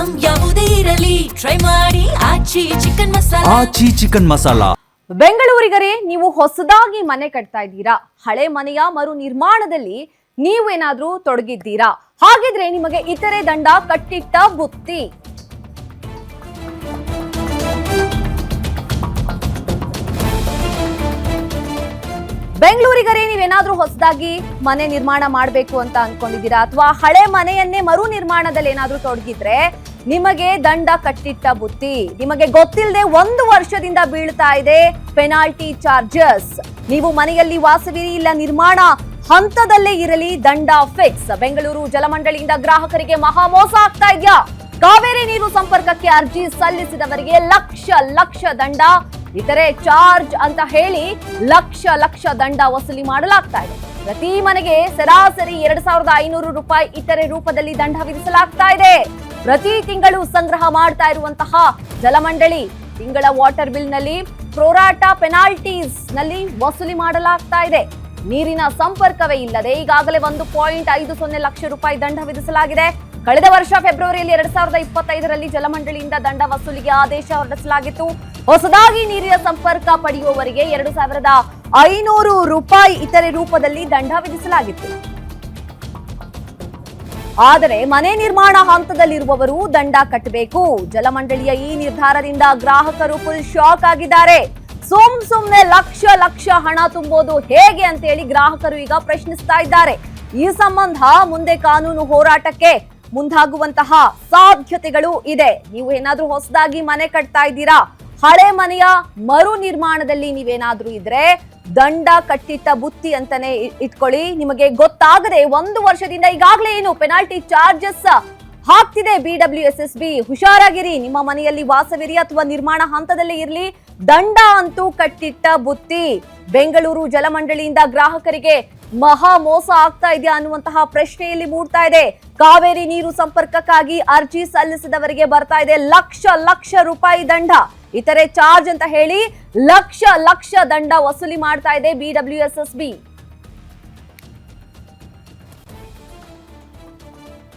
Item ಯಾವುದೇ ಇರಲಿ try ಮಾಡಿ ಆಚಿ ಚಿಕನ್ ಮಸಾಲಾ. ಆಚಿ ಚಿಕನ್ ಮಸಾಲಾ. ಬೆಂಗಳೂರಿಗರೇ, ನೀವು ಹೊಸದಾಗಿ ಮನೆ ಕಟ್ತಾ ಇದ್ದೀರಾ, ಹಳೆ ಮನೆಯ ಮರು ನಿರ್ಮಾಣದಲ್ಲಿ ನೀವೇನಾದ್ರೂ ತೊಡಗಿದ್ದೀರಾ? ಹಾಗಿದ್ರೆ ನಿಮಗೆ ಇತರೆ ದಂಡ ಕಟ್ಟಿಟ್ಟ ಬುತ್ತಿ. ಬೆಂಗಳೂರಿಗರೇ, ನೀವೇನಾದ್ರೂ ಹೊಸದಾಗಿ ಮನೆ ನಿರ್ಮಾಣ ಮಾಡಬೇಕು ಅಂತ ಅನ್ಕೊಂಡಿದ್ದೀರಾ ಅಥವಾ ಹಳೆ ಮನೆಯನ್ನೇ ಮರು ನಿರ್ಮಾಣದಲ್ಲಿ ಏನಾದ್ರೂ ತೊಡಗಿದ್ರೆ ನಿಮಗೆ ದಂಡ ಕಟ್ಟಿಟ್ಟ ಬುತ್ತಿ. ನಿಮಗೆ ಗೊತ್ತಿಲ್ಲದೆ 1 ವರ್ಷದಿಂದ ಬೀಳ್ತಾ ಇದೆ ಪೆನಾಲ್ಟಿ ಚಾರ್ಜಸ್. ನೀವು ಮನೆಯಲ್ಲಿ ವಾಸವಿರಿ ಇಲ್ಲ ನಿರ್ಮಾಣ ಹಂತದಲ್ಲೇ ಇರಲಿ, ದಂಡ ಫಿಕ್ಸ್. ಬೆಂಗಳೂರು ಜಲಮಂಡಳಿಯಿಂದ ಗ್ರಾಹಕರಿಗೆ ಮಹಾ ಮೋಸ ಆಗ್ತಾ ಇದೆಯಾ? ಕಾವೇರಿ ನೀರು ಸಂಪರ್ಕಕ್ಕೆ ಅರ್ಜಿ ಸಲ್ಲಿಸಿದವರಿಗೆ ಲಕ್ಷ ದಂಡ, ಇತರೆ ಚಾರ್ಜ್ ಅಂತ ಹೇಳಿ ಲಕ್ಷ ದಂಡ ವಸೂಲಿ ಮಾಡಲಾಗ್ತಾ ಇದೆ. ಪ್ರತಿ ಮನೆಗೆ ಸರಾಸರಿ 2500 ರೂಪಾಯಿ ಇತರೆ ರೂಪದಲ್ಲಿ ದಂಡ ವಿಧಿಸಲಾಗ್ತಾ ಇದೆ. ಪ್ರತಿ ತಿಂಗಳು ಸಂಗ್ರಹ ಮಾಡ್ತಾ ಇರುವಂತಹ ಜಲಮಂಡಳಿ ತಿಂಗಳ ವಾಟರ್ ಬಿಲ್ ನಲ್ಲಿ ಪ್ರೋರಾಟಾ ಪೆನಾಲ್ಟೀಸ್ ನಲ್ಲಿ ವಸೂಲಿ ಮಾಡಲಾಗ್ತಾ ಇದೆ. ನೀರಿನ ಸಂಪರ್ಕವೇ ಇಲ್ಲದೆ ಈಗಾಗಲೇ 1.50 ಲಕ್ಷ ರೂಪಾಯಿ ದಂಡ ವಿಧಿಸಲಾಗಿದೆ. ಕಳೆದ ವರ್ಷ ಫೆಬ್ರವರಿಯಲ್ಲಿ 2025ರಲ್ಲಿ ಜಲಮಂಡಳಿಯಿಂದ ದಂಡ ವಸೂಲಿಗೆ ಆದೇಶ ಹೊರಡಿಸಲಾಗಿತ್ತು. ಹೊಸದಾಗಿ ನೀರಿನ ಸಂಪರ್ಕ ಪಡೆಯುವವರಿಗೆ 2500 ರೂಪಾಯಿ ಇತರೆ ರೂಪದಲ್ಲಿ ದಂಡ ವಿಧಿಸಲಾಗಿತ್ತು. ಆದರೆ ಮನೆ ನಿರ್ಮಾಣ ಹಂತದಲ್ಲಿರುವವರು ದಂಡ ಕಟ್ಟಬೇಕು. ಜಲಮಂಡಳಿಯ ಈ ನಿರ್ಧಾರದಿಂದ ಗ್ರಾಹಕರು ಫುಲ್ ಶಾಕ್ ಆಗಿದ್ದಾರೆ. ಸುಮ್ನೆ ಲಕ್ಷ ಹಣ ತುಂಬೋದು ಹೇಗೆ ಅಂತ ಹೇಳಿ ಗ್ರಾಹಕರು ಈಗ ಪ್ರಶ್ನಿಸ್ತಾ ಇದ್ದಾರೆ. ಈ ಸಂಬಂಧ ಮುಂದೆ ಕಾನೂನು ಹೋರಾಟಕ್ಕೆ ಮುಂದಾಗುವಂತಹ ಸಾಧ್ಯತೆಗಳು ಇದೆ. ನೀವು ಏನಾದ್ರೂ ಹೊಸದಾಗಿ ಮನೆ ಕಟ್ತಾ ಇದ್ದೀರಾ, ಹಳೆ ಮನೆಯ ಮರು ನಿರ್ಮಾಣದಲ್ಲಿ ನೀವೇನಾದ್ರೂ ಇದ್ರೆ ದಂಡ ಕಟ್ಟಿಟ್ಟ ಬುತ್ತಿ ಅಂತಾನೆ ಇಟ್ಕೊಳ್ಳಿ. ನಿಮಗೆ ಗೊತ್ತಾಗದೆ 1 ವರ್ಷದಿಂದ ಈಗಾಗಲೇ ಏನು ಪೆನಾಲ್ಟಿ ಚಾರ್ಜಸ್ ಹಾಕ್ತಿದೆ BWSSB. ಹುಷಾರಾಗಿರಿ. ನಿಮ್ಮ ಮನೆಯಲ್ಲಿ ವಾಸವಿರಿ ಅಥವಾ ನಿರ್ಮಾಣ ಹಂತದಲ್ಲೇ ಇರಲಿ, ದಂಡ ಅಂತೂ ಕಟ್ಟಿಟ್ಟ ಬುತ್ತಿ. ಬೆಂಗಳೂರು ಜಲಮಂಡಳಿಯಿಂದ ಗ್ರಾಹಕರಿಗೆ ಮಹಾ ಮೋಸ ಆಗ್ತಾ ಇದೆಯಾ ಅನ್ನುವಂತಹ ಪ್ರಶ್ನೆಯಲ್ಲಿ ಮೂಡ್ತಾ ಇದೆ. ಕಾವೇರಿ ನೀರು ಸಂಪರ್ಕಕ್ಕಾಗಿ ಅರ್ಜಿ ಸಲ್ಲಿಸಿದವರಿಗೆ ಬರ್ತಾ ಇದೆ ಲಕ್ಷ ರೂಪಾಯಿ ದಂಡ, ಇತರೆ ಚಾರ್ಜ್ ಅಂತ ಹೇಳಿ ಲಕ್ಷ ದಂಡ ವಸೂಲಿ ಮಾಡ್ತಾ ಇದೆ BWSSB.